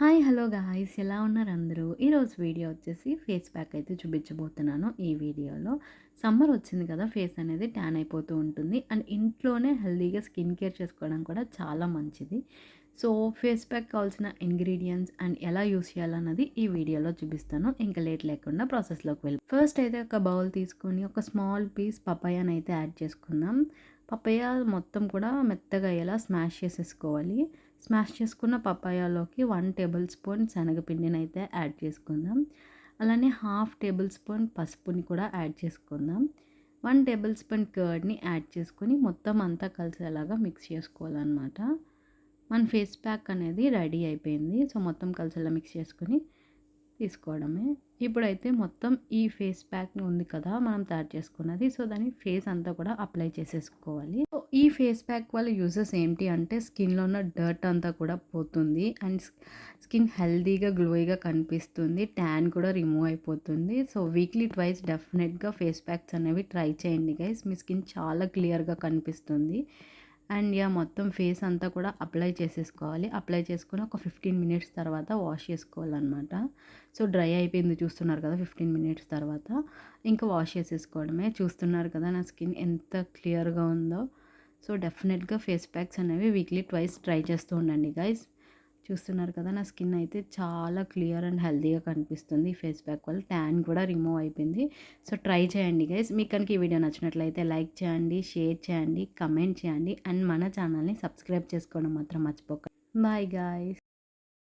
Hi hello guys ఎలా ఉన్నారు అందరూ? ఈరోజు వీడియో వచ్చేసి ఫేస్ ప్యాక్ అయితే చూపించబోతున్నాను ఈ వీడియోలో. సమ్మర్ వచ్చింది కదా, ఫేస్ అనేది ట్యాన్ అయిపోతూ ఉంటుంది అండ్ ఇంట్లోనే హెల్తీగా స్కిన్ కేర్ చేసుకోవడం కూడా చాలా మంచిది. సో ఫేస్ ప్యాక్ కావాల్సిన ఇంగ్రీడియంట్స్ అండ్ ఎలా యూస్ చేయాలన్నది ఈ వీడియోలో చూపిస్తాను. ఇంకా లేట్ లేకుండా ప్రాసెస్లోకి వెళ్ళి ఫస్ట్ అయితే ఒక బౌల్ తీసుకొని ఒక స్మాల్ పీస్ పపాయాని అయితే యాడ్ చేసుకుందాం. పపాయ మొత్తం కూడా మెత్తగా అయ్యేలా స్మాష్ చేసేసుకోవాలి. స్మాష్ చేసుకున్న పపాయాలోకి 1 టేబుల్ స్పూన్ శనగపిండిని అయితే యాడ్ చేసుకుందాం. అలానే హాఫ్ టేబుల్ స్పూన్ పసుపుని కూడా యాడ్ చేసుకుందాం. 1 టేబుల్ స్పూన్ కర్డ్ని యాడ్ చేసుకొని మొత్తం అంతా కలిసేలాగా మిక్స్ చేసుకోవాలన్నమాట. మన ఫేస్ ప్యాక్ అనేది రెడీ అయిపోయింది. సో మొత్తం కలిసేలా మిక్స్ చేసుకొని తీసుకోవడమే. ఇప్పుడైతే మొత్తం ఈ ఫేస్ ప్యాక్ ఉంది కదా మనం తయారు చేసుకున్నది, సో దాన్ని ఫేస్ అంతా కూడా అప్లై చేసేసుకోవాలి. సో ఈ ఫేస్ ప్యాక్ వల్ల యూజెస్ ఏంటి అంటే స్కిన్లో ఉన్న డర్ట్ అంతా కూడా పోతుంది అండ్ స్కిన్ హెల్దీగా గ్లోయిగా కనిపిస్తుంది, ట్యాన్ కూడా రిమూవ్ అయిపోతుంది. సో వీక్లీ ట్వైస్ డెఫినెట్గా ఫేస్ ప్యాక్స్ అనేవి ట్రై చేయండి గైస్, మీ స్కిన్ చాలా క్లియర్గా కనిపిస్తుంది. అండ్ మొత్తం ఫేస్ అంతా కూడా అప్లై చేసేసుకోవాలి. అప్లై చేసుకొని ఒక 15 మినిట్స్ తర్వాత వాష్ చేసుకోవాలన్నమాట. సో డ్రై అయిపోయింది చూస్తున్నారు కదా, 15 మినిట్స్ తర్వాత ఇంకా వాష్ చేసేసుకోవడమే. చూస్తున్నారు కదా నా స్కిన్ ఎంత క్లియర్గా ఉందో. సో డెఫినెట్గా ఫేస్ ప్యాక్స్ అనేవి వీక్లీ ట్వైస్ ట్రై చేస్తూ ఉండండి గైస్. చూస్తున్నారు కదా నా స్కిన్ అయితే చాలా క్లియర్ అండ్ హెల్తీగా కనిపిస్తుంది. ఈ ఫేస్ ప్యాక్ వల్ల ట్యాన్ కూడా రిమూవ్ అయిపోయింది. సో ట్రై చేయండి గైస్. మీకు కనుక ఈ వీడియో నచ్చినట్లయితే లైక్ చేయండి, షేర్ చేయండి, కమెంట్ చేయండి అండ్ మన ఛానల్ని సబ్స్క్రైబ్ చేసుకోవడం మాత్రం మర్చిపోకండి. Bye guys.